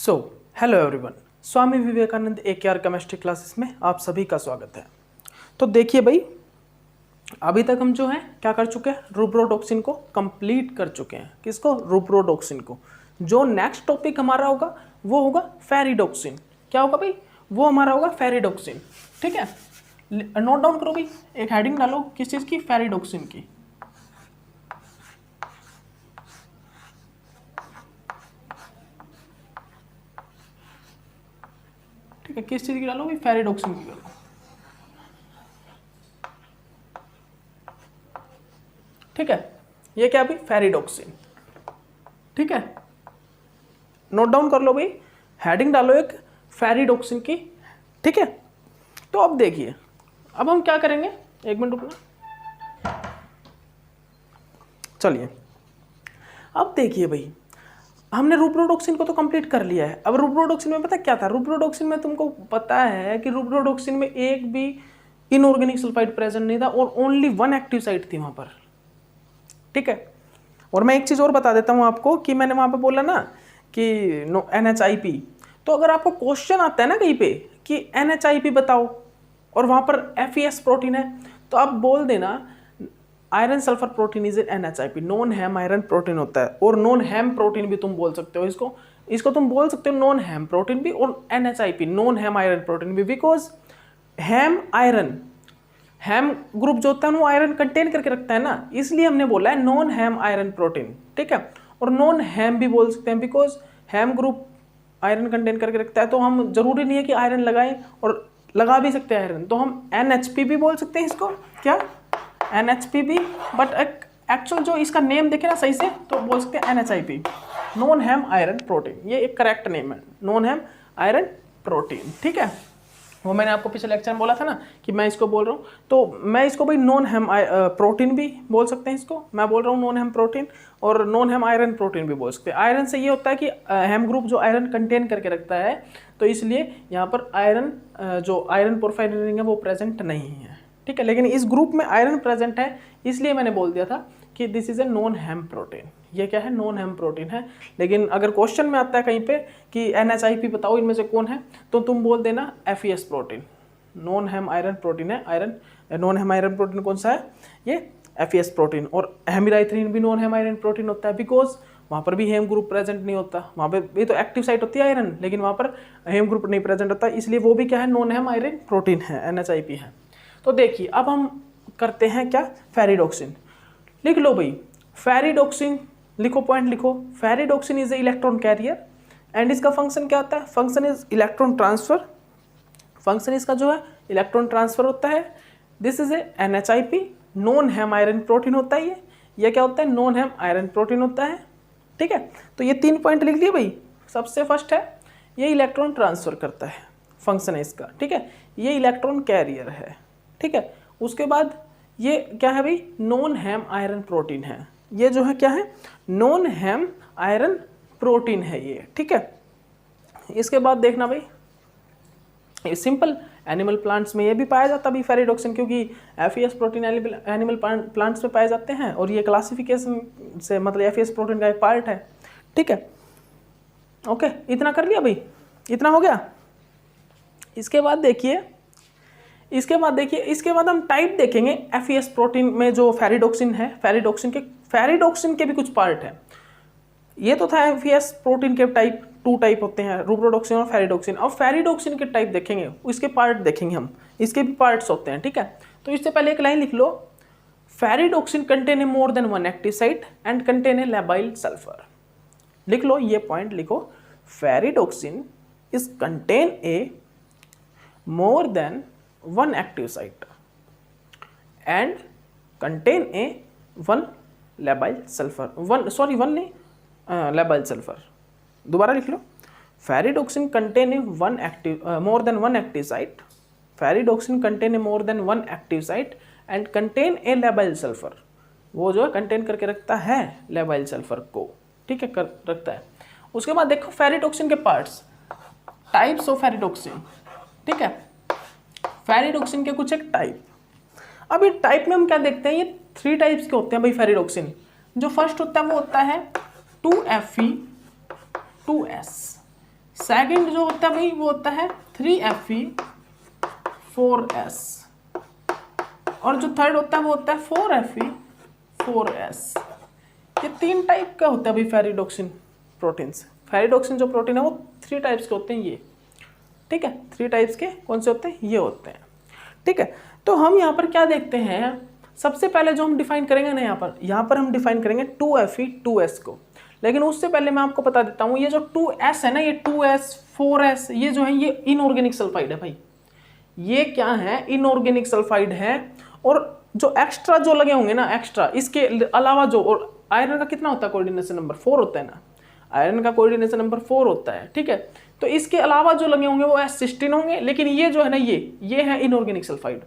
So hello everyone, Swami Vivekananda AKR chemistry classes में आप सभी का स्वागत है। तो देखिए भाई, अभी तक हम जो है क्या कर चुके हैं, रूब्रोडॉक्सिन को कंप्लीट कर चुके हैं। किसको? रूब्रोडॉक्सिन को। जो नेक्स्ट टॉपिक हमारा होगा वो होगा फेरिडोक्सिन। क्या होगा भाई? वो हमारा होगा फेरिडोक्सिन। ठीक है, नोट डाउन करो भाई, एक हेडिंग डालो किस चीज़ की? फेरिडोक्सिन की। ठीक है, किस चीज़ की डालो भाई? फेरिडोक्सिन की डालो। ठीक है, ये क्या भी? फेरिडोक्सिन। ठीक है, नोट डाउन कर लो भाई, हेडिंग डालो एक फेरिडोक्सिन की। ठीक है, तो अब देखिए, अब हम क्या करेंगे, एक मिनट रुकना। चलिए, अब देखिए भाई, हमने रूब्रोडॉक्सिन को तो कंप्लीट कर लिया है। अब रूब्रोडॉक्सिन में पता क्या था? रूब्रोडॉक्सिन में तुमको पता है कि रूब्रोडॉक्सिन में एक भी इनऑर्गेनिक सल्फाइड प्रेजेंट नहीं था और ओनली वन एक्टिव साइट थी वहां पर। ठीक है, और मैं एक चीज़ और बता देता हूँ आपको कि मैंने वहाँ पे बोला ना कि NHIP, तो अगर आपको क्वेश्चन आता है ना कहीं पे कि NHIP बताओ और वहाँ पर FES प्रोटीन है, तो आप बोल देना iron sulphur protein is NHIP, non ham iron protein होता है। और नॉन हैम प्रोटीन भी तुम बोल सकते हो इसको तुम बोल सकते हो नॉन हैम प्रोटीन भी और NHIP नॉन हैम आयरन प्रोटीन भी, because ham iron, ham group जो होता है वो आयरन कंटेन करके रखता है ना, इसलिए हमने बोला है नॉन हैम आयरन प्रोटीन। ठीक है, और नॉन हैम भी बोल सकते हैं because ham group iron contain करके रखता है। तो हम जरूरी नहीं है कि आयरन लगाएं, और लगा भी सकते हैं आयरन, तो हम NHP भी बोल सकते हैं इसको। क्या? NHP भी, बट एक्चुअल जो इसका नेम देखे ना सही से तो बोल सकते हैं NHIP, नॉन हैम आयरन प्रोटीन। ये एक करेक्ट नेम है, नॉन हैम आयरन प्रोटीन। ठीक है, वो मैंने आपको पिछले लेक्चर में बोला था ना कि मैं इसको बोल रहा हूँ, तो मैं इसको भाई नॉन हैम प्रोटीन भी बोल सकते हैं इसको। मैं बोल रहा हूँ नॉन हैम प्रोटीन, और नॉन हैम आयरन प्रोटीन भी बोल सकते हैं। आयरन से ये होता है कि हैम ग्रुप जो आयरन कंटेन करके रखता है, तो इसलिए यहाँ पर आयरन जो आयरन पोरफायरिन रिंग है वो प्रेजेंट नहीं है। ठीक है, लेकिन इस ग्रुप में आयरन प्रेजेंट है, इसलिए मैंने बोल दिया था कि this is a non ham protein. ये क्या है? नॉन हैम प्रोटीन है। लेकिन अगर क्वेश्चन में आता है कहीं पे कि NHIP बताओ इनमें से कौन है, तो तुम बोल देना FES प्रोटीन, नॉन हैम आयरन प्रोटीन है। आयरन नॉन हैम आयरन प्रोटीन कौन सा है? ये FES प्रोटीन। और हेमिराइथ्रीन भी नॉन हैम आयरन प्रोटीन होता है, बिकॉज वहाँ पर भी हेम ग्रुप प्रेजेंट नहीं होता। वहाँ पे भी तो एक्टिव साइट होती है आयरन, लेकिन वहाँ पर हेम ग्रुप नहीं प्रेजेंट होता, इसलिए वो भी क्या है? नॉन हैम आयरन प्रोटीन है, NHIP है। तो देखिए, अब हम करते हैं क्या? फेरिडोक्सिन। लिख लो भाई, फेरिडोक्सिन लिखो, पॉइंट लिखो। Ferredoxin is a electron carrier and इसका फंक्शन क्या होता है? Function is electron transfer. Function इसका जो है इलेक्ट्रॉन ट्रांसफर होता है। This is A NHIP, non ham iron protein होता है। ये क्या होता है? नॉन हैम आयरन प्रोटीन होता है। ठीक है, तो ये 3 पॉइंट लिख लिए भाई। सबसे फर्स्ट है ये इलेक्ट्रॉन ट्रांसफर करता है, फंक्शन है इसका। ठीक है, ये इलेक्ट्रॉन कैरियर है। ठीक है, उसके बाद ये क्या है भाई? नॉन हैम आयरन प्रोटीन है। ये जो है क्या है? नॉन हैम आयरन प्रोटीन है ये। ठीक है, इसके बाद देखना भाई, ये सिंपल एनिमल प्लांट्स में ये भी पाया जाता है फेरिडोक्सिन, क्योंकि FES प्रोटीन एनिमल प्लांट्स में पाए जाते हैं और ये क्लासिफिकेशन से मतलब FES प्रोटीन का एक पार्ट है। ठीक है, ओके, इतना कर लिया भाई, इतना हो गया। इसके बाद देखिए, इसके बाद हम टाइप देखेंगे FES प्रोटीन में जो फेरिडोक्सिन है। फेरिडोक्सिन के भी कुछ पार्ट है। ये तो था FES प्रोटीन के टाइप, 2 टाइप होते हैं, रूब्रोडॉक्सिन और फेरिडोक्सिन। अब फेरिडोक्सिन के टाइप देखेंगे, इसके पार्ट देखेंगे हम, इसके भी पार्ट्स होते हैं। ठीक है, तो इससे पहले एक लाइन लिख लो, ferredoxin contain a more than 1 active site and contain a labile sulphur. लिख लो, ये पॉइंट लिखो, ferredoxin is contain a more than 1 active site and contain a 1 labile sulfur, 1 नहीं, labile sulfur। दोबारा लिख लो, ferredoxin contain a 1 active more than 1 active site, ferredoxin contain a more than 1 active site and contain a labile sulfur। वो जो है contain करके रखता है labile sulfur को। ठीक है, कर रखता है। उसके बाद देखो फेरिडोक्सिन के पार्ट्स, टाइप्स ऑफ फेरिडोक्सिन। ठीक है, फेरिडोक्सिन के कुछ एक टाइप। अब ये टाइप में हम क्या देखते हैं? ये 3 टाइप्स के होते हैं भाई फेरिडोक्सिन। जो फर्स्ट होता है वो होता है 2Fe 2S। सेकंड जो होता है भाई वो होता है 3Fe4S, और जो थर्ड होता है वो होता है 4Fe4S। ये 3 टाइप का होता है भाई फेरिडोक्सिन प्रोटीन्स। फेरिडोक्सिन जो प्रोटीन है वो 3 टाइप्स के होते हैं ये, ठीक है। 3 टाइप्स के कौन से होते हैं? ये होते हैं, ठीक है। तो हम यहाँ पर क्या देखते हैं, सबसे पहले जो हम डिफाइन करेंगे ना यहाँ पर हम डिफाइन करेंगे 2Fe2S को। लेकिन उससे पहले मैं आपको बता देता हूँ, ये जो 2S है ना, ये 2S 4S ये जो है ये इनऑर्गेनिक सल्फाइड है भाई। ये क्या है? इनऑर्गेनिक सल्फाइड है। और जो एक्स्ट्रा जो लगे होंगे ना, एक्स्ट्रा इसके अलावा जो, और आयरन का कितना होता है कोऑर्डिनेशन नंबर? 4 होता है ना, आयरन का कोऑर्डिनेशन नंबर 4 होता है, ठीक है। तो इसके अलावा जो लगे होंगे वो S16 होंगे, लेकिन ये जो है ना ये है इनऑर्गेनिक सल्फाइड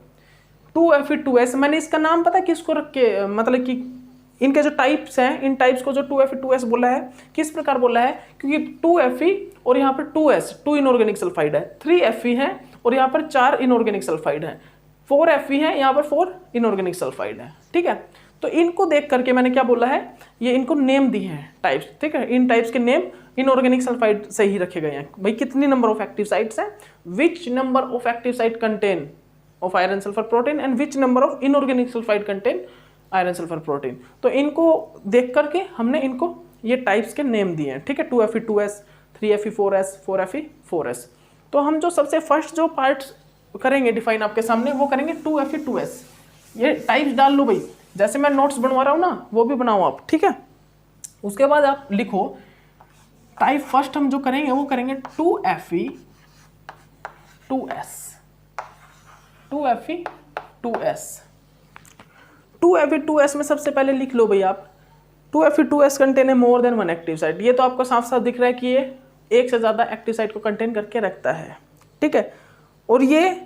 2Fe2S। मैंने इसका नाम पता किसको रख के, मतलब कि इनके जो टाइप्स हैं, इन टाइप्स को जो 2Fe2S बोला है, किस प्रकार बोला है? क्योंकि 2Fe और यहाँ पर 2S 2 इनऑर्गेनिक सल्फाइड है, 3Fe है और यहाँ पर 4 इनऑर्गेनिक सल्फाइड है, 4Fe है, यहाँ पर 4 इनऑर्गेनिक सल्फाइड है, ठीक है। तो इनको देख करके मैंने क्या बोला है, ये इनको नेम दिए हैं टाइप्स, ठीक है। इन टाइप्स के नेम इनऑर्गेनिक सल्फाइड से ही रखे गए हैं भाई। कितनी नंबर ऑफ एक्टिव साइट्स हैं? Which number of active site contain of iron sulphur protein and which number of inorganic sulphide contain iron sulphur protein. तो इनको देख करके हमने इनको ये टाइप्स के नेम दिए हैं, ठीक है। 2Fe2S, 3Fe4S, 4Fe4S। तो हम जो सबसे फर्स्ट जो पार्ट करेंगे डिफाइन आपके सामने, वो करेंगे 2Fe2S। ये टाइप्स डाल लो भाई, जैसे मैं नोट्स बनवा रहा हूँ ना वो भी बनाओ आप, ठीक है। उसके बाद आप लिखो टाइप फर्स्ट हम जो करेंगे वो करेंगे 2Fe2S। 2Fe2S में सबसे पहले लिख लो भाई आप 2Fe2S कंटेन है मोर देन 1 एक्टिव साइट। ये तो आपको साफ साफ दिख रहा है कि ये एक से ज़्यादा एक्टिव साइट को कंटेन करके रखता है, ठीक है। और ये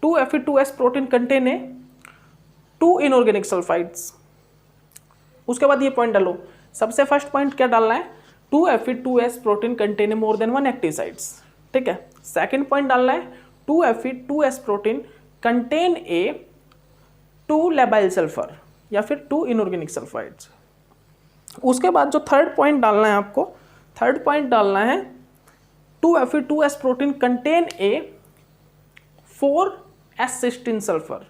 2Fe2S प्रोटीन कंटेन है 2 इनऑर्गेनिक सल्फाइड्स। उसके बाद ये पॉइंट डालो, सबसे फर्स्ट पॉइंट क्या डालना है? 2Fe2S protein contain more than 1 active sites, ठीक है। सेकंड पॉइंट डालना है 2Fe2S protein contain 2 labile sulphur या फिर 2 इनऑर्गेनिक सल्फाइड्स। उसके बाद जो थर्ड पॉइंट डालना है आपको, थर्ड पॉइंट डालना है 2Fe2S protein contain 4S16 sulphur,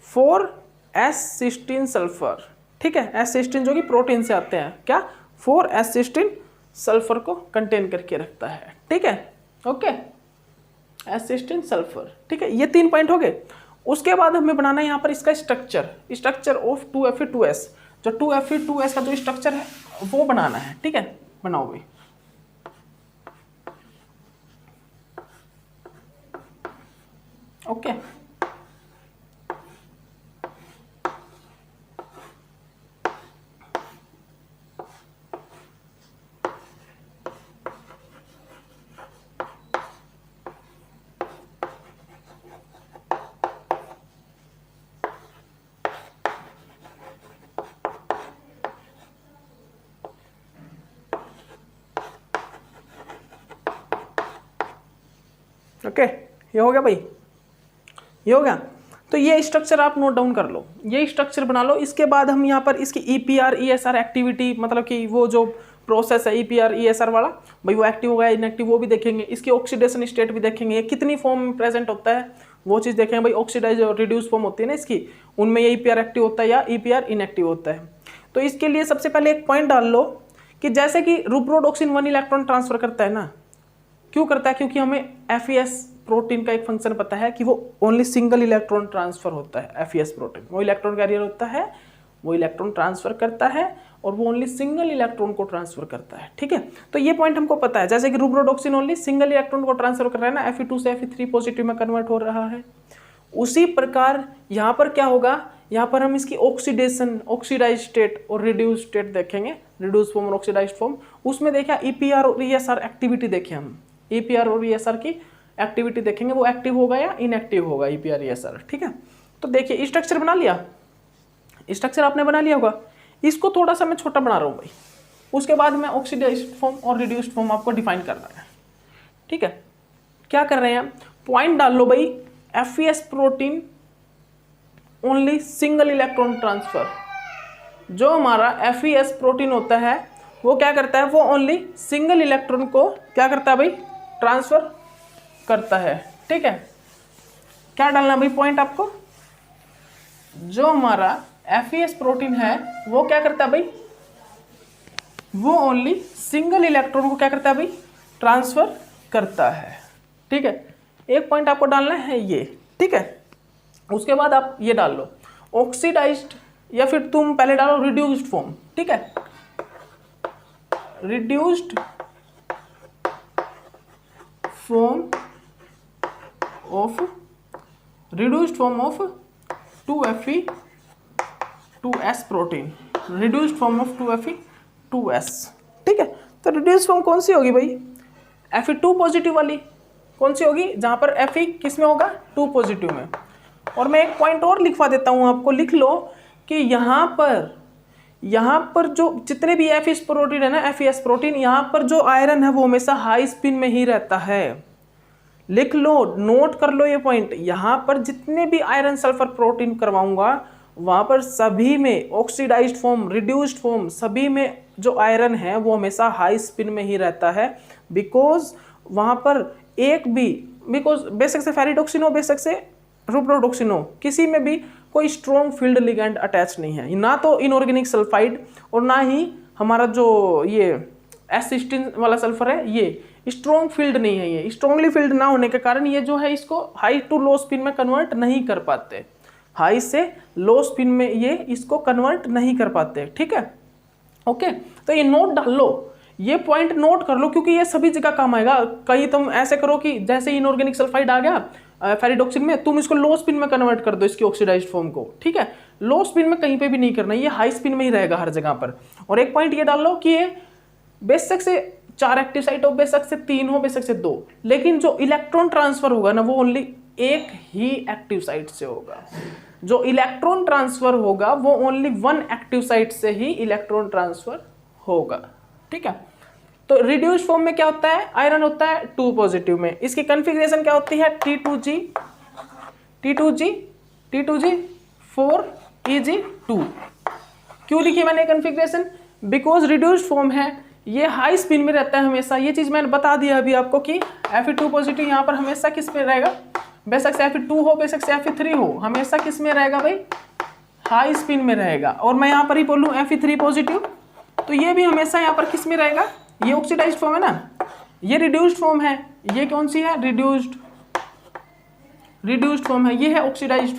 4S16 sulphur, ठीक है। S16 जो कि प्रोटीन से आते हैं, क्या? 4S16 सल्फर को कंटेन करके रखता है, ठीक है, ओके। S16 सल्फर, ठीक है। ये 3 पॉइंट हो गए। उसके बाद हमें बनाना है यहाँ पर इसका स्ट्रक्चर ऑफ 2Fe2S। जो 2Fe2S का जो स्ट्रक्चर है वो बनाना है, ठीक है। बनाओ भाई। ओके, ओके, ये हो गया भाई, ये हो गया। तो ये स्ट्रक्चर आप नोट डाउन कर लो, ये स्ट्रक्चर बना लो। इसके बाद हम यहाँ पर इसकी EPR ESR एक्टिविटी, मतलब कि वो जो प्रोसेस है EPR ESR वाला भाई, वो एक्टिव होगा इनएक्टिव वो भी देखेंगे। इसकी ऑक्सीडेशन स्टेट भी देखेंगे, कितनी फॉर्म में प्रेजेंट होता है वो चीज़ देखेंगे भाई। ऑक्सीडाइज और रिड्यूस फॉर्म होती है ना इसकी, उनमें ये EPR एक्टिव होता है या EPR इनएक्टिव होता है। तो इसके लिए सबसे पहले एक पॉइंट डाल लो कि जैसे कि रुब्रोडॉक्सिन 1 इलेक्ट्रॉन ट्रांसफर करता है ना, क्यों करता है? क्योंकि हमें FES प्रोटीन का एक फंक्शन पता है कि वो ओनली सिंगल इलेक्ट्रॉन ट्रांसफर होता है। FES प्रोटीन वो इलेक्ट्रॉन कैरियर होता है, वो इलेक्ट्रॉन ट्रांसफर करता है और वो ओनली सिंगल इलेक्ट्रॉन को ट्रांसफर करता है, ठीक है। तो ये पॉइंट हमको पता है। जैसे कि रुब्रोडॉक्सिन ओनली सिंगल इलेक्ट्रॉन को ट्रांसफर कर रहा है ना, Fe2 से Fe3 पॉजिटिव में कन्वर्ट हो रहा है। उसी प्रकार यहाँ पर क्या होगा, यहाँ पर हम इसकी ऑक्सीडेशन, ऑक्सीडाइज स्टेट और रिड्यूस स्टेट देखेंगे, रिड्यूस फॉर्म और ऑक्सीडाइज फॉर्म। उसमें देखा EPR और ESR एक्टिविटी देखे हम, EPR और ESR की एक्टिविटी देखेंगे, वो एक्टिव होगा या इनएक्टिव होगा EPR ESR, ठीक है। तो देखिए स्ट्रक्चर बना लिया, स्ट्रक्चर आपने बना लिया होगा। इसको थोड़ा सा मैं छोटा बना रहा हूँ भाई। उसके बाद मैं ऑक्सीडाइज्ड फॉर्म और रिड्यूस्ड फॉर्म आपको डिफाइन करना है, ठीक है। क्या कर रहे हैं? पॉइंट डाल लो भाई, FES protein only single electron transfer, जो हमारा FeS प्रोटीन होता है वो क्या करता है, वो ओनली सिंगल इलेक्ट्रॉन को क्या करता है भाई, ट्रांसफर करता है। ठीक है, क्या डालना भाई पॉइंट आपको, जो हमारा FeS प्रोटीन है वो क्या करता है भाई, वो ओनली सिंगल इलेक्ट्रॉन को क्या करता है भाई, ट्रांसफर करता है। ठीक है, एक पॉइंट आपको डालना है ये। ठीक है, उसके बाद आप ये डाल लो ऑक्सीडाइज्ड, या फिर तुम पहले डालो रिड्यूस्ड फॉर्म। ठीक है, reduced form of 2Fe2S protein, reduced form of 2Fe2S। ठीक है, तो रिड्यूस्ड फॉर्म कौन सी होगी भाई, Fe2 पॉजिटिव वाली कौन सी होगी, जहां पर Fe किस में होगा, 2 पॉजिटिव में। और मैं एक पॉइंट और लिखवा देता हूं आपको, लिख लो कि यहाँ पर जो जितने भी FeS प्रोटीन है ना, FeS प्रोटीन, यहाँ पर जो आयरन है वो हमेशा हाई स्पिन में ही रहता है। लिख लो, नोट कर लो ये पॉइंट, यहाँ पर जितने भी आयरन सल्फर प्रोटीन करवाऊंगा वहाँ पर सभी में ऑक्सीडाइज्ड फॉर्म, रिड्यूस्ड फॉर्म, सभी में जो आयरन है वो हमेशा हाई स्पिन में ही रहता है। बिकॉज वहाँ पर बेशक से फेरिडोक्सिन हो, बेशक से रुब्रोडोक्सिन हो, किसी में भी कोई स्ट्रॉन्ग फील्ड लिगेंड अटैच नहीं है, ना तो इनऑर्गेनिक सल्फाइड और ना ही हमारा जो ये एसिस्टिन वाला सल्फर है, ये स्ट्रॉन्ग फील्ड नहीं है। ये स्ट्रॉन्गली फील्ड ना होने के कारण ये जो है इसको हाई टू लो स्पिन में कन्वर्ट नहीं कर पाते, हाई से लो स्पिन में ये इसको कन्वर्ट नहीं कर पाते। ठीक है, ओके, तो ये नोट डाल लो, ये पॉइंट नोट कर लो, क्योंकि ये सभी जगह काम आएगा। कहीं तुम ऐसे करो कि जैसे इनऑर्गेनिक सल्फाइड आ गया फेरिडोक्सिन में, तुम इसको लो स्पिन में कन्वर्ट कर दो इसकी ऑक्सीडाइज्ड फॉर्म को। ठीक है, लो स्पिन में कहीं पे भी नहीं करना, ये हाई स्पिन में ही रहेगा हर जगह पर। और एक पॉइंट ये डाल लो कि ये बेशक से 4 एक्टिव साइट हो, बेशक से 3 हो, बेशक से 2, लेकिन जो इलेक्ट्रॉन ट्रांसफर होगा ना वो ओनली एक ही एक्टिव साइट से होगा। जो इलेक्ट्रॉन ट्रांसफर होगा वो ओनली 1 एक्टिव साइट से ही इलेक्ट्रॉन ट्रांसफर होगा। ठीक है, तो रिड्यूस्ड फॉर्म में क्या होता है, आयरन होता है 2 पॉजिटिव में। इसकी कॉन्फ़िगरेशन क्या होती है, T2G 4Eg2। क्यों लिखी मैंने कॉन्फ़िगरेशन, बिकॉज रिड्यूस्ड फॉर्म है, ये हाई स्पिन में रहता है हमेशा। ये चीज मैंने बता दिया अभी आपको कि Fe2 पॉजिटिव यहाँ पर हमेशा किस में रहेगा, बेशक से Fe2 हो, बेशक से Fe3 हो, हमेशा किस में रहेगा भाई, हाई स्पिन में रहेगा। और मैं यहाँ पर ही बोलूँ Fe3 पॉजिटिव, तो ये भी हमेशा यहाँ पर किस में रहेगा, ये ऑक्सीडाइज्ड फॉर्म है ना, ये रिड्यूस्ड फॉर्म है, ये कौन सी है, रिड्यूस्ड फॉर्म है, ये है ऑक्सीडाइज्ड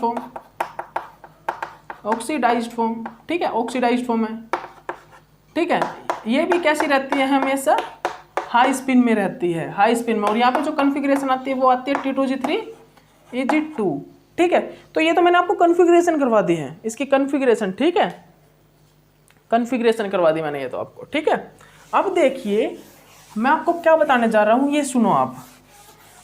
फॉर्म। ठीक है, ऑक्सीडाइज्ड फॉर्म है। ठीक है, ये भी कैसी रहती है, हमेशा हाई स्पिन में रहती है, हाई स्पिन में। और यहाँ पे जो कॉन्फ़िगरेशन आती है वो आती है T2G3Eg2। ठीक है, तो ये तो मैंने आपको कॉन्फ़िगरेशन करवा दी है, इसकी कॉन्फ़िगरेशन। ठीक है, कॉन्फ़िगरेशन करवा दी मैंने ये तो आपको। ठीक है, अब देखिए मैं आपको क्या बताने जा रहा हूँ, ये सुनो आप।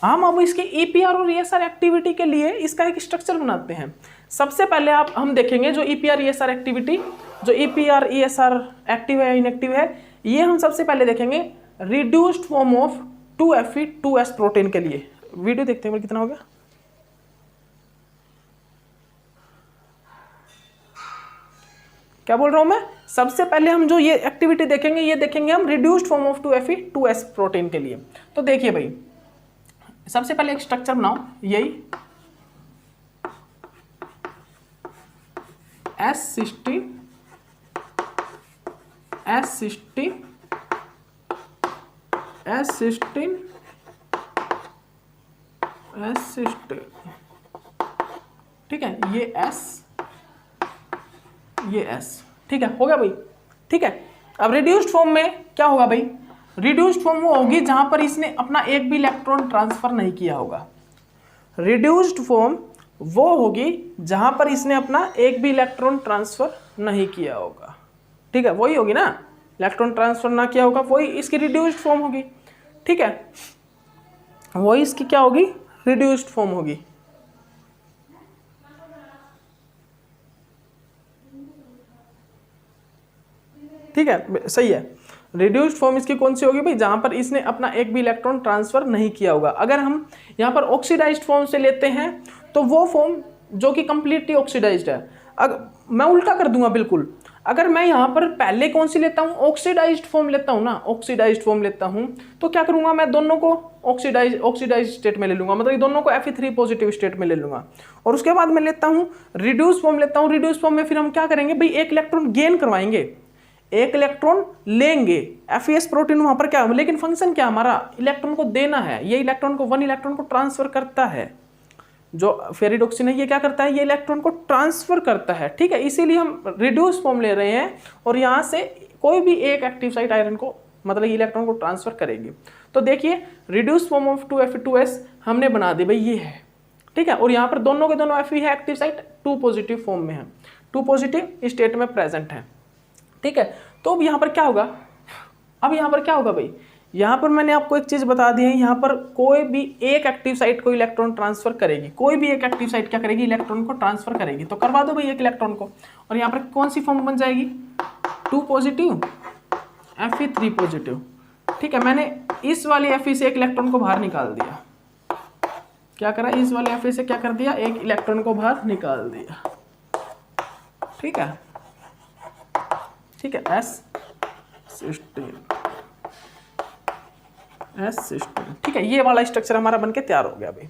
हम अब इसके EPR और ESR एक्टिविटी के लिए इसका एक स्ट्रक्चर बनाते हैं। सबसे पहले हम देखेंगे जो EPR ESR एक्टिविटी, जो EPR ESR एक्टिव है इनएक्टिव है, ये हम सबसे पहले देखेंगे reduced form of 2Fe2S protein के लिए। वीडियो देखते हैं कितना हो गया, क्या बोल रहा हूं मैं। सबसे पहले हम जो ये एक्टिविटी देखेंगे, ये देखेंगे हम reduced form of 2Fe2S protein के लिए। तो देखिए भाई, सबसे पहले एक स्ट्रक्चर बनाओ, यही S16 ठीक है, ये S, ठीक है, हो गया भाई। ठीक है, अब रिड्यूस्ड फॉर्म में क्या होगा भाई, रिड्यूस्ड फॉर्म वो होगी जहां पर इसने अपना एक भी इलेक्ट्रॉन ट्रांसफर नहीं किया होगा। रिड्यूस्ड फॉर्म वो होगी जहां पर इसने अपना एक भी इलेक्ट्रॉन ट्रांसफर नहीं किया होगा। ठीक है, वही होगी ना, इलेक्ट्रॉन ट्रांसफर ना किया होगा, वही इसकी रिड्यूस्ड फॉर्म होगी। ठीक है, वही इसकी क्या होगी, रिड्यूस्ड फॉर्म होगी। ठीक है, सही है। रिड्यूस्ड फॉर्म इसकी कौन सी होगी भाई, जहां पर इसने अपना एक भी इलेक्ट्रॉन ट्रांसफर नहीं किया होगा। अगर हम यहां पर ऑक्सीडाइज्ड फॉर्म से लेते हैं तो वो फॉर्म जो कि कंप्लीटली ऑक्सीडाइज्ड है। अगर मैं उल्टा कर दूंगा बिल्कुल, अगर मैं यहाँ पर पहले कौन सी लेता हूँ, ऑक्सीडाइज्ड फॉर्म लेता हूँ ना, ऑक्सीडाइज्ड फॉर्म लेता हूँ, तो क्या करूँगा मैं दोनों को ऑक्सीडाइज स्टेट में ले लूँगा, मतलब ये दोनों को Fe3 पॉजिटिव स्टेट में ले लूँगा। और उसके बाद मैं लेता हूँ रिड्यूस फॉर्म लेता हूँ। रिड्यूस फॉर्म में फिर हम क्या करेंगे भाई, एक इलेक्ट्रॉन गेन करवाएंगे, एक इलेक्ट्रॉन लेंगे। FeS प्रोटीन वहाँ पर क्या, लेकिन फंक्शन क्या हमारा, इलेक्ट्रॉन को देना है। ये इलेक्ट्रॉन को, 1 इलेक्ट्रॉन को ट्रांसफर करता है। जो फेरिडोक्सिन है ये क्या करता है, ये इलेक्ट्रॉन को ट्रांसफर करता है, ठीक है। इसीलिए हम रिड्यूस फॉर्म ले रहे हैं और यहाँ से कोई भी एक एक्टिव साइट आयरन को, मतलब इलेक्ट्रॉन को ट्रांसफर करेगी। तो देखिए रिड्यूस फॉर्म ऑफ 2Fe2S हमने बना दी भाई, ये है, ठीक है। और यहाँ पर दोनों के दोनों Fe है, एक्टिव साइट 2 पॉजिटिव फॉर्म में है, 2 पॉजिटिव स्टेट में प्रेजेंट है, ठीक है। तो अब यहाँ पर क्या होगा, अब यहाँ पर क्या होगा भाई, यहाँ पर मैंने आपको एक चीज़ बता दी है, यहाँ पर कोई भी एक एक्टिव साइट को इलेक्ट्रॉन ट्रांसफर करेगी, कोई भी एक एक्टिव साइट क्या करेगी, इलेक्ट्रॉन को ट्रांसफर करेगी। तो करवा दो भाई एक इलेक्ट्रॉन को, और यहाँ पर कौन सी फॉर्म बन जाएगी, 2 पॉजिटिव Fe3 पॉजिटिव, ठीक है। मैंने इस वाली Fe से एक इलेक्ट्रॉन को बाहर निकाल दिया, क्या करा, इस वाले Fe से क्या कर दिया, एक इलेक्ट्रॉन को बाहर निकाल दिया, ठीक है, ठीक है। S16, ठीक है। ये वाला स्ट्रक्चर हमारा बनके तैयार हो गया भाई।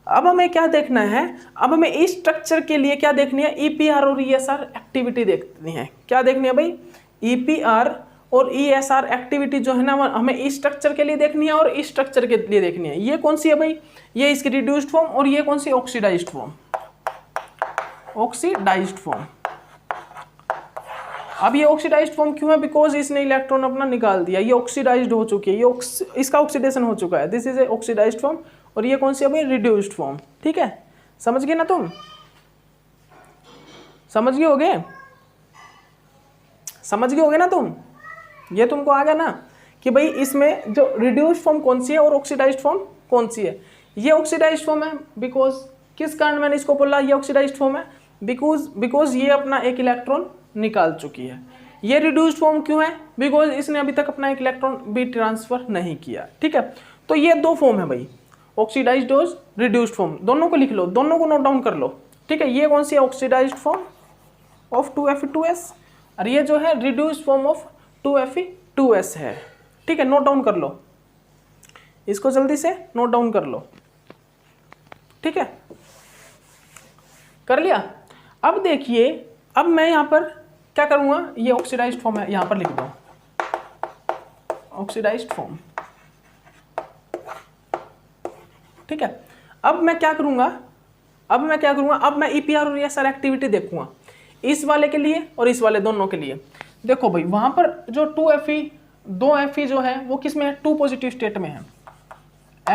अब हमें क्या देखना है, अब हमें इस स्ट्रक्चर के लिए क्या देखनी है, EPR और ESR एक्टिविटी देखनी है। क्या देखनी है भाई, EPR और ESR एक्टिविटी जो है ना, हमें इस स्ट्रक्चर के लिए देखनी है और इस स्ट्रक्चर के लिए देखनी है। ये कौन सी है भाई, ये इसकी रिड्यूस्ड फॉर्म, और ये कौन सी, ऑक्सीडाइज्ड फॉर्म, ऑक्सीडाइज्ड फॉर्म। अब ये ऑक्सीडाइज्ड फॉर्म क्यों है, बिकॉज इसने इलेक्ट्रॉन अपना निकाल दिया, ये ऑक्सीडाइज्ड हो चुकी है, ये इसका ऑक्सीडेशन हो चुका है, this is a oxidized form. और ये कौन सी है भाई, रिड्यूस्ड फॉर्म, ठीक है। समझ गए ना तुम, समझ गए होगे, समझ गए होगे ना तुम, ये तुमको आ गया ना कि भाई इसमें जो रिड्यूस्ड फॉर्म कौन सी है और ऑक्सीडाइज्ड फॉर्म कौन सी है। ये ऑक्सीडाइज्ड फॉर्म है, बिकॉज किस कारण मैंने इसको बोला ये ऑक्सीडाइज्ड फॉर्म है, बिकॉज ये अपना एक इलेक्ट्रॉन निकाल चुकी है। ये रिड्यूस्ड फॉर्म क्यों है, बिकॉज इसने अभी तक अपना एक इलेक्ट्रॉन भी ट्रांसफर नहीं किया, ठीक है। तो ये दो फॉर्म है भाई, ऑक्सीडाइज्ड और रिड्यूस्ड फॉर्म, दोनों को लिख लो, दोनों को नोट डाउन कर लो, ठीक है। ये कौन सी है, ऑक्सीडाइज्ड फॉर्म ऑफ 2Fe2S, और ये जो है रिड्यूस्ड फॉर्म ऑफ 2Fe2S है, ठीक है। नोट डाउन कर लो इसको, जल्दी से नोट डाउन कर लो, ठीक है, कर लिया। अब देखिए, अब मैं यहाँ पर क्या करूँगा, ये ऑक्सीडाइज्ड फॉर्म है, यहाँ पर लिख दो ऑक्सीडाइज्ड फॉर्म, ठीक है। अब मैं क्या करूँगा, अब मैं EPR और ESR एक्टिविटी देखूंगा इस वाले के लिए और इस वाले दोनों के लिए। देखो भाई वहाँ पर जो 2 Fe जो है वो किस में है, 2 पॉजिटिव स्टेट में है,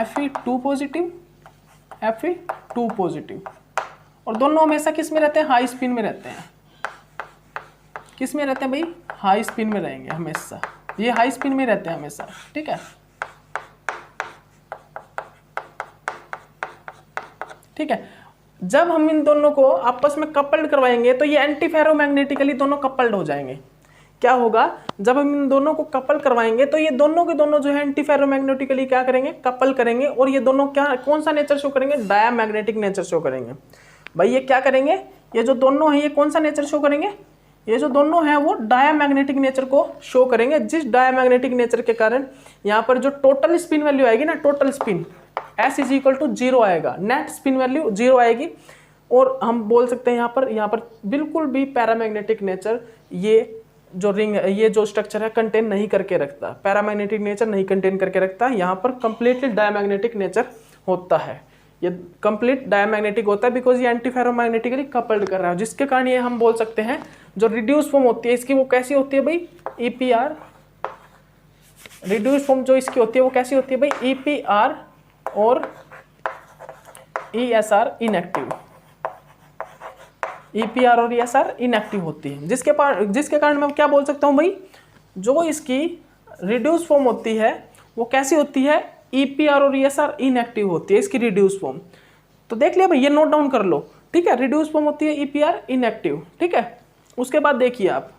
Fe2 पॉजिटिव, Fe2 पॉजिटिव, और दोनों हमेशा किस में रहते हैं, हाई स्पिन में रहते हैं। किस में रहते हैं भाई, हाई स्पिन में रहेंगे हमेशा, ये हाई स्पिन में रहते हैं हमेशा, ठीक है, ठीक है। जब हम इन दोनों को आपस में कपल्ड करवाएंगे तो ये एंटी फेरोमैग्नेटिकली दोनों कपल्ड हो जाएंगे। क्या होगा, जब हम इन दोनों को कपल करवाएंगे तो ये दोनों के दोनों जो है एंटी फेरोमैग्नेटिकली क्या करेंगे, कपल करेंगे, और ये दोनों क्या, कौन सा नेचर शो करेंगे, डायमैग्नेटिक नेचर शो करेंगे। भाई ये क्या करेंगे, ये जो दोनों हैं ये कौन सा नेचर शो करेंगे, ये जो दोनों हैं वो डायमैग्नेटिक नेचर को शो करेंगे, जिस डायमैग्नेटिक नेचर के कारण यहाँ पर जो टोटल स्पिन वैल्यू आएगी ना, total spin S is equal to 0 आएगा, नेट स्पिन वैल्यू 0 आएगी। और हम बोल सकते हैं यहाँ पर बिल्कुल भी पैरामैग्नेटिक नेचर ये जो रिंग, ये जो स्ट्रक्चर है कंटेन नहीं करके रखता, पैरामैग्नेटिक नेचर नहीं कंटेन करके रखता, यहाँ पर कंप्लीटली डायमैग्नेटिक नेचर होता है, ये कंप्लीट डायमैग्नेटिक होता है, बिकॉज ये एंटी फेरोमैग्नेटिकली कपल्ड कर रहा है, जिसके कारण ये हम बोल सकते हैं जो रिड्यूस फॉर्म होती है इसकी वो कैसी होती है भाई, EPR, रिड्यूस फॉर्म जो इसकी होती है वो कैसी होती है भाई, EPR और ESR इनएक्टिव, EPR और ESR इनएक्टिव होती है, जिसके कारण मैं क्या बोल सकता हूँ भाई, जो इसकी रिड्यूस फॉर्म होती है वो कैसी होती है, EPR और ESR इनएक्टिव होती है इसकी रिड्यूस फॉर्म। तो देख लिया भाई, ये नोट डाउन कर लो, ठीक है। रिड्यूस फॉर्म होती है EPR इनएक्टिव, ठीक है। उसके बाद देखिए आप,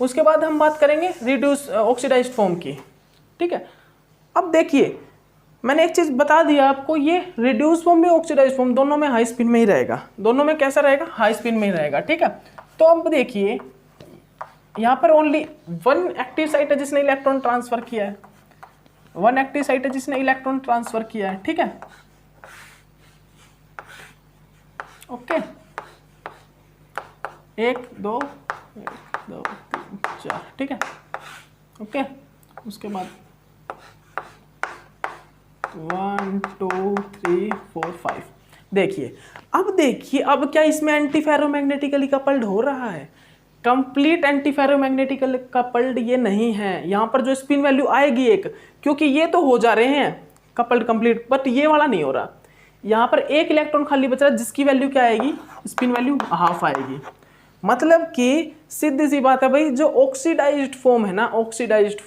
उसके बाद हम बात करेंगे रिड्यूस ऑक्सीडाइज्ड फॉर्म की, ठीक है। अब देखिए मैंने एक चीज़ बता दिया आपको, ये रिड्यूस फॉर्म भी ऑक्सीडाइज्ड फॉर्म दोनों में हाई स्पिन में ही रहेगा, दोनों में कैसा रहेगा, हाई स्पिन में ही रहेगा, ठीक है। तो अब देखिए यहाँ पर ओनली वन एक्टिव साइट है जिसने इलेक्ट्रॉन ट्रांसफर किया है, वन एक्टिव साइट है जिसने इलेक्ट्रॉन ट्रांसफर किया है, ठीक है। ओके, 1 2 3 4, ठीक है। ओके, उसके बाद 1 2 3 4 5। देखिए अब क्या इसमें एंटी फेरोमैग्नेटिकली कपल्ड हो रहा है? कंप्लीट एंटी फेरोमैग्नेटिकली कपल्ड ये नहीं है। यहाँ पर जो स्पिन वैल्यू आएगी एक, क्योंकि ये तो हो जा रहे हैं कपल्ड कंप्लीट, बट ये वाला नहीं हो रहा। यहाँ पर एक इलेक्ट्रॉन खाली बच रहा है जिसकी वैल्यू क्या आएगी? स्पिन वैल्यू हाफ आएगी। मतलब कि सीधी सी बात है भाई, जो ऑक्सीडाइज्ड फॉर्म है ना, ऑक्सीडाइज्ड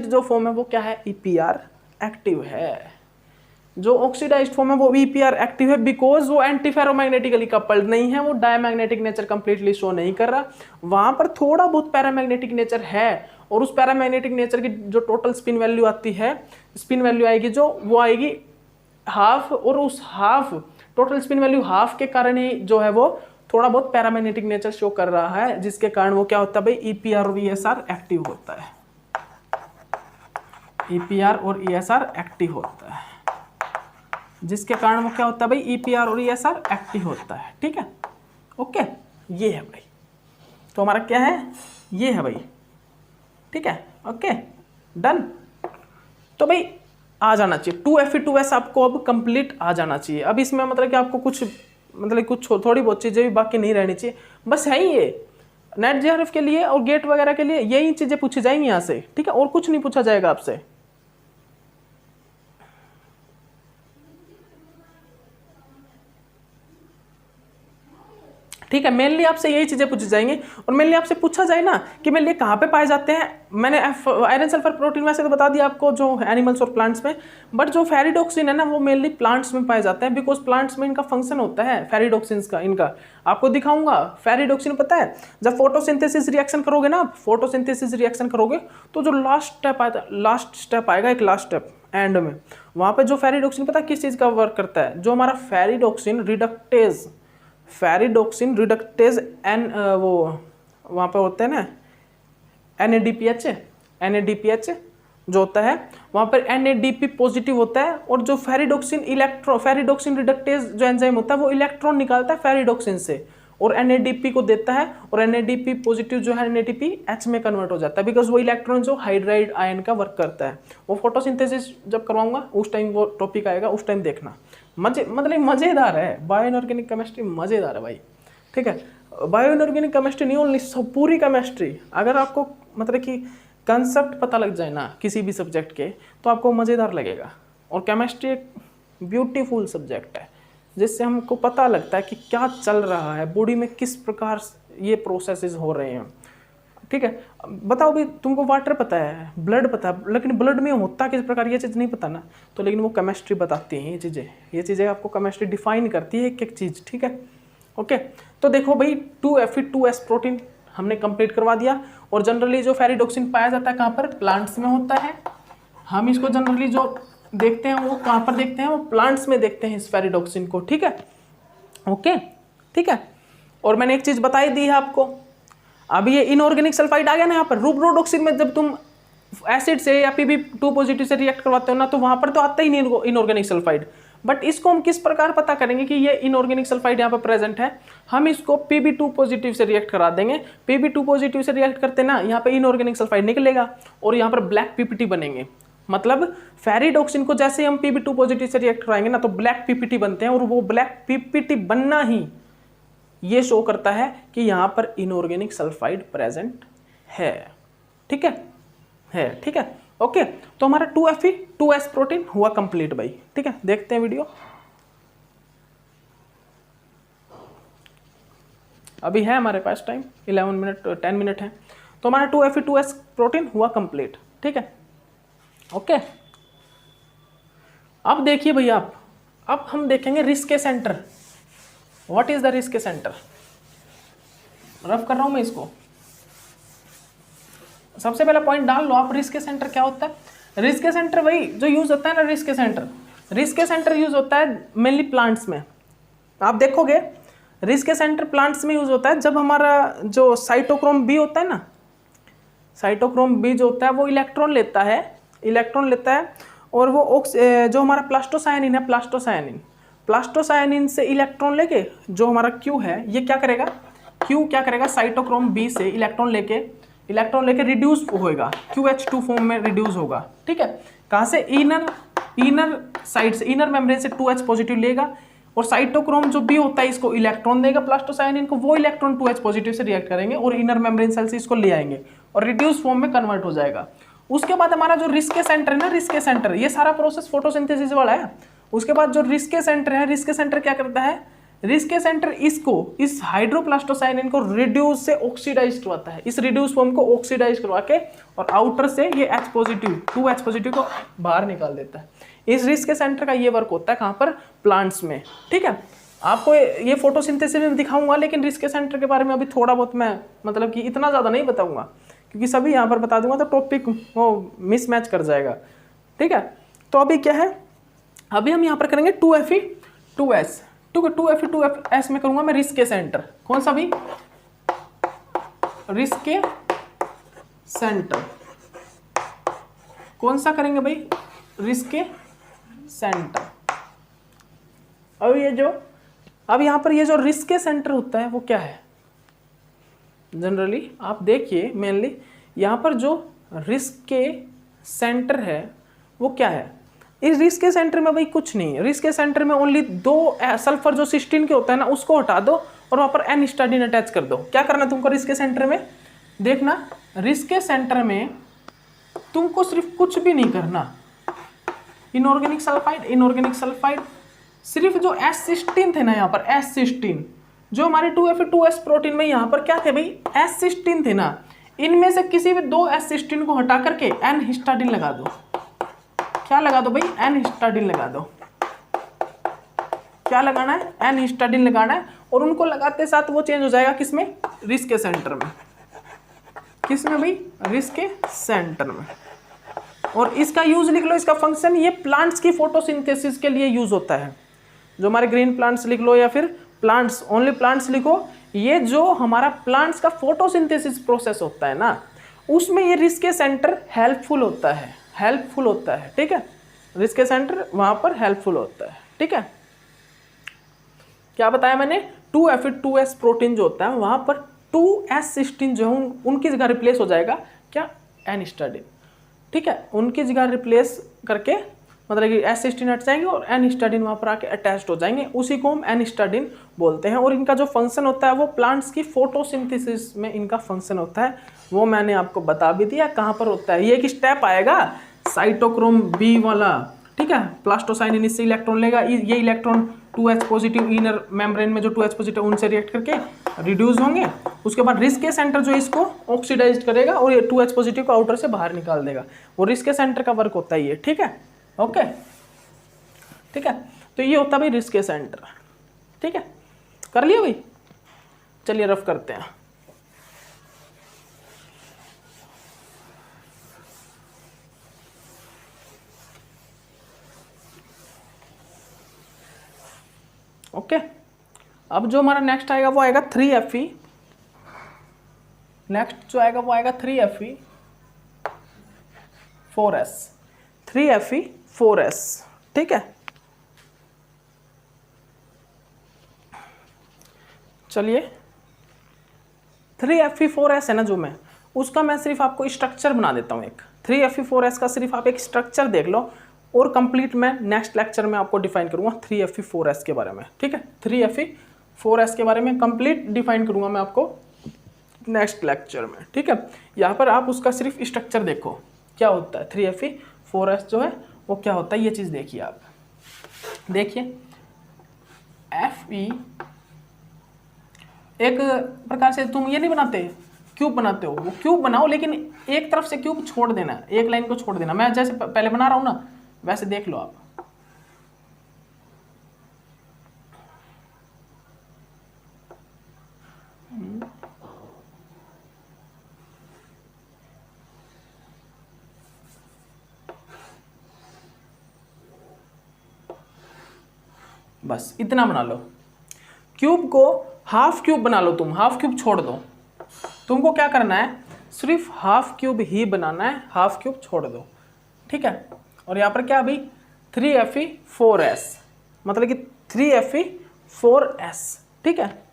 जो फॉर्म है वो क्या है? EPR एक्टिव है। जो ऑक्सीडाइज्ड फॉर्म है वो EPR एक्टिव है बिकॉज वो एंटी फेरोमैग्नेटिकली कपल्ड नहीं है, वो डायमैग्नेटिक नेचर कंप्लीटली शो नहीं कर रहा। वहां पर थोड़ा बहुत पैरामैग्नेटिक नेचर है, और उस पैरामैग्नेटिक नेचर की जो टोटल स्पिन वैल्यू आती है, स्पिन वैल्यू आएगी जो वो आएगी हाफ, और उस half total spin value half के कारण ही जो है वो थोड़ा बहुत पैरामैग्नेटिक नेचर शो कर रहा है, जिसके कारण वो क्या होता है भाई? EPR और ESR एक्टिव होता है। EPR और ESR एक्टिव होता है, जिसके कारण वो क्या होता है भाई? EPR और ESR एक्टिव होता है, ठीक है। ओके, ये है भाई, तो हमारा क्या है? ये है भाई, ठीक है। Okay, done. तो भाई आ जाना चाहिए 2Fe2S आपको अब कंप्लीट आ जाना चाहिए। अब इसमें मतलब कि आपको कुछ थोड़ी बहुत चीज़ें भी बाकी नहीं रहनी चाहिए, बस है ही ये नेट JRF के लिए और गेट वगैरह के लिए यही चीज़ें पूछी जाएंगी यहाँ से, ठीक है, और कुछ नहीं पूछा जाएगा आपसे। ठीक है, मेनली आपसे यही चीज़ें पूछी जाएंगी, और मेनली आपसे पूछा जाए ना कि मेनली कहाँ पे पाए जाते हैं। मैंने आयरन सल्फर प्रोटीन वैसे तो बता दिया आपको, जो एनिमल्स और प्लांट्स में, बट जो फेरिडोक्सिन है ना वो मेनली प्लांट्स में पाए जाते हैं, बिकॉज प्लांट्स में इनका फंक्शन होता है फेरिडोक्सिन्स का। इनका आपको दिखाऊंगा। फेरिडोक्सिन पता है, जब फोटोसिंथेसिस रिएक्शन करोगे ना, फोटोसिंथेसिस रिएक्शन करोगे तो जो लास्ट स्टेप आएगा एक लास्ट स्टेप एंड में, वहाँ पर जो फेरिडोक्सिन पता है किस चीज़ का वर्क करता है? जो हमारा फेरिडोक्सिन रिडक्टेज एन वो वहाँ पे होते हैं ना NADPH जो होता है, वहाँ पर NADP पॉजिटिव होता है, और जो फेरिडोक्सिन रिडक्टेज जो एंजाइम होता है वो इलेक्ट्रॉन निकालता है फेरिडोक्सिन से और NADP को देता है, और NADP पॉजिटिव जो है NADP H में कन्वर्ट हो जाता है, बिकॉज वो इलेक्ट्रॉन जो हाइड्राइड आयन का वर्क करता है। वो फोटोसिंथेसिस जब करवाऊंगा उस टाइम वो टॉपिक आएगा, उस टाइम देखना। मतलब मज़ेदार है, बायो इनऑर्गेनिक केमिस्ट्री मज़ेदार है भाई, ठीक है। बायो इनऑर्गेनिक केमिस्ट्री नहीं ओनली, सब पूरी केमिस्ट्री, अगर आपको मतलब कि कंसेप्ट पता लग जाए ना किसी भी सब्जेक्ट के तो आपको मज़ेदार लगेगा। और केमिस्ट्री एक ब्यूटीफुल सब्जेक्ट है जिससे हमको पता लगता है कि क्या चल रहा है बॉडी में, किस प्रकार ये प्रोसेसेस हो रहे हैं, ठीक है। बताओ भी, तुमको वाटर पता है, ब्लड पता है, लेकिन ब्लड में होता किस प्रकार ये चीज़ नहीं पता ना, तो लेकिन वो केमिस्ट्री बताती हैं ये चीज़ें आपको केमिस्ट्री डिफाइन करती है एक एक चीज़, ठीक है। ओके, तो देखो भाई 2Fe2S प्रोटीन हमने कंप्लीट करवा दिया। और जनरली जो फेरिडोक्सिन पाया जाता है कहाँ पर? प्लांट्स में होता है। हम इसको जनरली जो देखते हैं वो कहाँ पर देखते हैं? वो प्लांट्स में देखते हैं इस फेरिडोक्सिन को, ठीक है। ओके, ठीक है। और मैंने एक चीज़ बताई दी है आपको, अब ये इनऑर्गेनिक सल्फाइड आ गया ना यहाँ पर। रूब्रोडोक्सिन में जब तुम एसिड से या Pb2 पॉजिटिव से रिएक्ट करवाते हो ना, तो वहाँ पर तो आता ही नहीं इनऑर्गेनिक सल्फाइड। बट इसको हम किस प्रकार पता करेंगे कि ये इनऑर्गेनिक सल्फाइड यहाँ पर प्रेजेंट है? हम इसको Pb2 पॉजिटिव से रिएक्ट करा देंगे। Pb2 पॉजिटिव से रिएक्ट करते ना, यहाँ पे इनऑर्गेनिक सल्फाइड निकलेगा और यहाँ पर ब्लैक PPT बनेंगे। मतलब फेरिडोक्सिन को जैसे हम Pb2 पॉजिटिव से रिएक्ट कराएंगे ना, तो ब्लैक PPT बनते हैं, और वो ब्लैक PPT बनना ही ये शो करता है कि यहाँ पर इनऑर्गेनिक सल्फाइड प्रेजेंट है, ठीक है, ठीक है। ओके, तो हमारा 2Fe2S प्रोटीन हुआ कंप्लीट भाई, ठीक है। देखते हैं वीडियो, अभी है हमारे पास टाइम 11 मिनट 10 मिनट है। तो हमारा 2Fe2S प्रोटीन हुआ कंप्लीट, ठीक है। ओके, अब देखिए भैया, अब हम देखेंगे रिस्क के centre. What is the risk के सेंटर? रफ कर रहा हूं मैं इसको। सबसे पहला पॉइंट डाल लो आप, रिस्क के सेंटर क्या होता है? रिस्क के सेंटर वही जो यूज होता है ना, रिस्क के सेंटर यूज होता है मेनली प्लांट्स में। आप देखोगे रिस्क के सेंटर प्लांट्स में यूज होता है जब हमारा जो साइटोक्रोम बी होता है ना, साइटोक्रोम बी जो होता है वो इलेक्ट्रॉन लेता है और वो जो हमारा प्लास्टोसायनिन है, प्लास्टोसायनिन से इलेक्ट्रॉन लेके जो हमारा क्यू है ये क्या करेगा साइटोक्रोम बी से इलेक्ट्रॉन लेके रिड्यूस होएगा, QH2 फॉर्म में रिड्यूस होगा। ठीक है, कहाँ से? इनर साइड से, इनर मेम्ब्रेन से 2H पॉजिटिव लेगा और साइटोक्रोम जो बी होता है इसको इलेक्ट्रॉन देगा प्लास्टोसायनिन को, वो इलेक्ट्रॉन 2H पॉजिटिव से रिएक्ट करेंगे और इनर मेम्ब्रेन सेल से इसको ले आएंगे और रिड्यूस फॉर्म में कन्वर्ट हो जाएगा। उसके बाद हमारा जो रिस्क के सेंटर है ना, रिस्क के सेंटर, ये सारा प्रोसेस फोटोसिंथेसिस वाला है। उसके बाद जो रिस्क के सेंटर है, रिस्क के सेंटर क्या करता है? रिस्क के सेंटर इस हाइड्रोप्लास्टोसायनिन को रिड्यूस से ऑक्सीडाइज करवाता है, इस रिड्यूस फॉर्म को ऑक्सीडाइज करवा के और आउटर से ये H पॉजिटिव 2H पॉजिटिव को बाहर निकाल देता है। इस रिस्क के सेंटर का ये वर्क होता है कहाँ पर? प्लांट्स में। ठीक है, आपको ये फोटोसिंथेसिस में दिखाऊंगा, लेकिन रिस्क के सेंटर के बारे में अभी थोड़ा बहुत मैं मतलब कि इतना ज़्यादा नहीं बताऊंगा, क्योंकि सभी यहाँ पर बता दूंगा तो टॉपिक वो मिसमैच कर जाएगा। ठीक है, तो अभी क्या है, अभी हम यहाँ पर करेंगे 2Fe2S। 2Fe2S में करूंगा मैं रिस्क के सेंटर। कौन सा भी? रिस्क के सेंटर। कौन सा करेंगे भाई? रिस्क के सेंटर। अब यहाँ पर ये जो रिस्क के सेंटर होता है वो क्या है? जनरली आप देखिए, मेनली यहाँ पर जो रिस्क के सेंटर है वो क्या है? इस रिस्क के सेंटर में भाई कुछ नहीं है। रिस्क के सेंटर में ओनली 2 सल्फर जो सिस्टीन के होता है ना उसको हटा दो और वहाँ पर एन हिस्टाडीन अटैच कर दो। क्या करना तुमको रिस्क के सेंटर में? देखना, रिस्क के सेंटर में तुमको सिर्फ कुछ भी नहीं करना। इनऑर्गेनिक सल्फाइड सिर्फ जो एस सिस्टीन थे ना, यहाँ पर एस सिस्टीन जो हमारे 2Fe2S प्रोटीन में यहाँ पर क्या थे भाई? एस सिस्टीन थे ना, इनमें से किसी भी 2 एस सिस्टीन को हटा करके एन हिस्टाडीन लगा दो। क्या लगा दो भाई? एन हिस्टाडीन लगा दो। क्या लगाना है? एन हिस्टाडीन लगाना है और उनको लगाते साथ वो चेंज हो जाएगा किसमें? रिस्क के सेंटर में। किसमें भाई? रिस्क के सेंटर में। और इसका यूज लिख लो, इसका फंक्शन, ये प्लांट्स की फोटोसिंथेसिस के लिए यूज होता है। जो हमारे ग्रीन प्लांट्स लिख लो या फिर प्लांट्स, ओनली प्लांट्स लिखो। ये जो हमारा प्लांट्स का फोटोसिंथेसिस प्रोसेस होता है ना, उसमें ये रिस्क के सेंटर हेल्पफुल होता है। ठीक है, रिस्क के सेंटर वहां पर हेल्पफुल होता है। ठीक है, क्या बताया मैंने? 2Fe2S प्रोटीन जो होता है वहां पर 2S सिस्टीन जो है उनकी जगह रिप्लेस हो जाएगा क्या? An histidine. ठीक है, उनकी जगह रिप्लेस करके मतलब कि एस सिस्टीन हट जाएंगे और एन हिस्टाडीन वहाँ पर आके अटैच्ड हो जाएंगे, उसी को हम एन हिस्टाडीन बोलते हैं। और इनका जो फंक्शन होता है वो प्लांट्स की फोटोसिंथेसिस में इनका फंक्शन होता है, वो मैंने आपको बता भी दिया कहाँ पर होता है। ये एक स्टेप आएगा साइटोक्रोम बी वाला। ठीक है, प्लास्टोसायनिन इससे इलेक्ट्रॉन लेगा, ये electron 2H positive inner membrane में जो 2H पॉजिटिव उनसे रिएक्ट करके रिड्यूस होंगे। उसके बाद रिस्क के सेंटर जो इसको ऑक्सीडाइज करेगा और ये 2H पॉजिटिव को आउटर से बाहर निकाल देगा। वो रिस्क के सेंटर का वर्क होता है ये। ठीक है, ओके। ठीक है, तो ये होता है भाई रिस्क के सेंटर। ठीक है, कर लिया भाई? चलिए रफ करते हैं। ओके, अब जो हमारा नेक्स्ट आएगा वो आएगा 3Fe। नेक्स्ट जो आएगा वो आएगा 3Fe4S। 3Fe4S। ठीक है, चलिए 3Fe4S है ना जो उसका मैं सिर्फ आपको स्ट्रक्चर बना देता हूँ एक। 3Fe4S का सिर्फ आप एक स्ट्रक्चर देख लो और कंप्लीट मैं नेक्स्ट लेक्चर में आपको डिफाइन करूंगा 3Fe4S के बारे में। ठीक है, 3Fe4S के बारे में कंप्लीट डिफाइन करूंगा मैं आपको नेक्स्ट लेक्चर में। ठीक है, यहाँ पर आप उसका सिर्फ स्ट्रक्चर देखो क्या होता है। 3Fe4S जो है वो क्या होता है, ये चीज़ देखिए। आप देखिए Fe एक प्रकार से तुम ये नहीं बनाते, क्यूब बनाते हो, वो क्यूब बनाओ लेकिन एक तरफ से क्यूब छोड़ देना, एक लाइन को छोड़ देना। मैं जैसे पहले बना रहा हूँ ना वैसे देख लो आप। बस इतना बना लो, क्यूब को हाफ क्यूब बना लो, तुम हाफ क्यूब छोड़ दो, तुमको क्या करना है, सिर्फ हाफ क्यूब ही बनाना है, हाफ क्यूब छोड़ दो, ठीक है। और यहाँ पर क्या भाई 3Fe4s, मतलब कि 3Fe4s, ठीक है।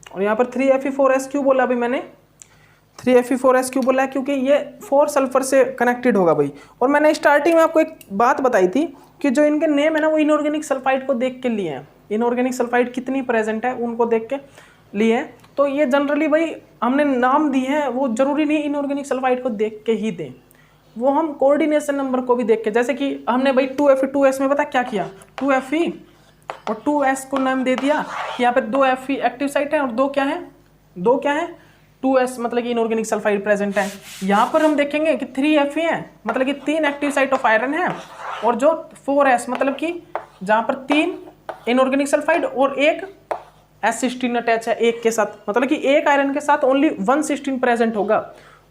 और यहाँ पर 3Fe4s क्यों बोला अभी मैंने, 3Fe4s क्यों बोला है, क्योंकि ये 4 सल्फर से कनेक्टेड होगा भाई। और मैंने स्टार्टिंग में आपको एक बात बताई थी कि जो इनके नेम है ना वो इनऑर्गेनिक सल्फाइड को देख के लिए हैं, इनऑर्गेनिक सल्फाइड कितनी प्रेजेंट है उनको देख के लिए हैं। तो ये जनरली भाई हमने नाम दिए हैं, वो जरूरी नहीं इनऑर्गेनिक सल्फाइड को देख के ही दें, वो हम कोऑर्डिनेशन नंबर को भी देख के, जैसे कि हमने भाई 2Fe2s में पता क्या किया, 2Fe और 2s को नाम दे दिया, यहाँ पे 2Fe एक्टिव साइट है और दो क्या है 2s, मतलब कि इनऑर्गेनिक सल्फाइड प्रेजेंट है। यहाँ पर हम देखेंगे कि 3Fe है, मतलब कि 3 एक्टिव साइट ऑफ आयरन है, और जो 4s मतलब कि जहाँ पर 3 इनऑर्गेनिक सल्फाइड और एक S16 अटैच है एक के साथ, मतलब कि एक आयरन के साथ ओनली 1 सिस्टीन प्रेजेंट होगा,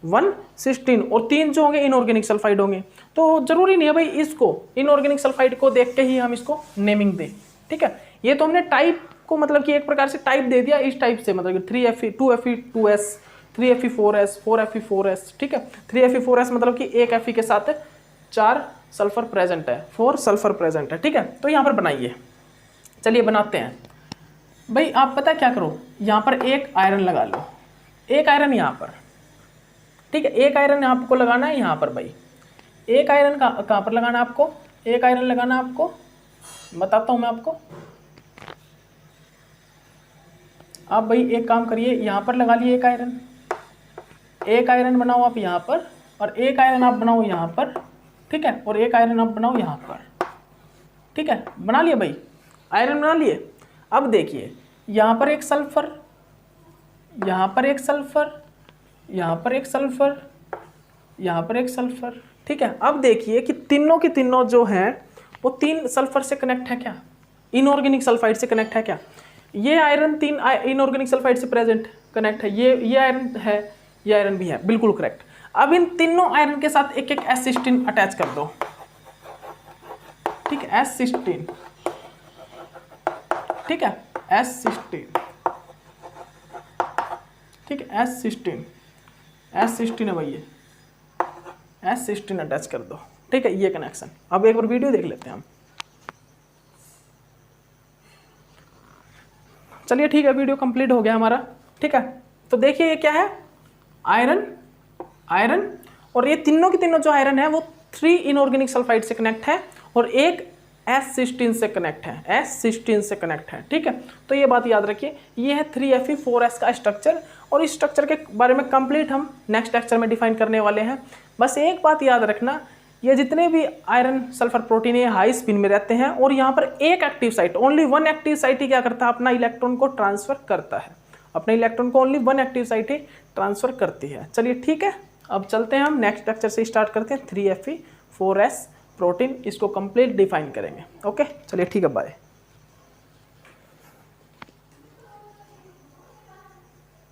1 सिस्टीन, और 3 जो होंगे इनऑर्गेनिक सल्फाइड होंगे। तो जरूरी नहीं है भाई इसको इनऑर्गेनिक सल्फाइड को देख के ही हम इसको नेमिंग दें, ठीक है। ये तो हमने टाइप को मतलब कि एक प्रकार से टाइप दे दिया इस टाइप से, मतलब कि 3Fe 2Fe2s 3Fe4s 4Fe4s, ठीक है। 3Fe4s मतलब कि एक Fe के साथ 4 सल्फर प्रेजेंट है, 4 सल्फर प्रेजेंट है, ठीक है। तो यहाँ पर बनाइए, चलिए बनाते हैं भाई। आप पता क्या करो, यहाँ पर एक आयरन लगा लो, एक आयरन यहाँ पर, ठीक है। एक आयरन आपको लगाना है यहाँ पर भाई, एक आयरन कहाँ पर लगाना है आपको, एक आयरन लगाना है आपको, बताता हूँ मैं आपको। आप भाई एक काम करिए, यहाँ पर लगा लिए एक आयरन बनाओ आप यहाँ पर, और एक आयरन आप बनाओ यहाँ पर, ठीक है, और एक आयरन आप बनाओ यहाँ पर, ठीक है। बना लिए भाई, आयरन बना लिए। अब देखिए यहाँ पर एक सल्फर, यहाँ पर एक सल्फर, यहाँ पर एक सल्फर, यहाँ पर एक सल्फर, ठीक है। अब देखिए कि तीनों की तीनों जो हैं वो 3 सल्फर से कनेक्ट है क्या, इनऑर्गेनिक सल्फाइड से कनेक्ट है क्या। ये आयरन 3 इनऑर्गेनिक सल्फाइड से प्रेजेंट कनेक्ट है, ये आयरन है, ये आयरन भी है, बिल्कुल करेक्ट। अब इन तीनों आयरन के साथ एक एक S16 अटैच कर दो, ठीक है, S16, ठीक है, S16, ठीक है, S16 है भाई, ये S16 अटैच कर दो, ठीक है, ये कनेक्शन। अब एक बार वीडियो देख लेते हैं हम, चलिए ठीक है, वीडियो कंप्लीट हो गया हमारा, ठीक है। तो देखिए ये क्या है, आयरन, आयरन, और ये तीनों की तीनों जो आयरन है वो 3 इनऑर्गेनिक सल्फाइड से कनेक्ट है, और एक S16 से कनेक्ट है, S16 से कनेक्ट है, ठीक है। तो ये बात याद रखिए, ये है 3Fe4s का स्ट्रक्चर, और इस स्ट्रक्चर के बारे में कंप्लीट हम नेक्स्ट लेक्चर में डिफाइन करने वाले हैं। बस एक बात याद रखना, ये जितने भी आयरन सल्फर प्रोटीन है हाई स्पिन में रहते हैं, और यहाँ पर एक active site, only 1 active site ही क्या करता है, अपना इलेक्ट्रॉन को ट्रांसफर करता है, अपने इलेक्ट्रॉन को ओनली 1 एक्टिव साइट ही ट्रांसफर करती है। चलिए ठीक है, अब चलते हैं हम नेक्स्ट लेक्चर से स्टार्ट करते हैं 3Fe4s प्रोटीन, इसको कंप्लीट डिफाइन करेंगे। ओके, चलिए ठीक है, बाय।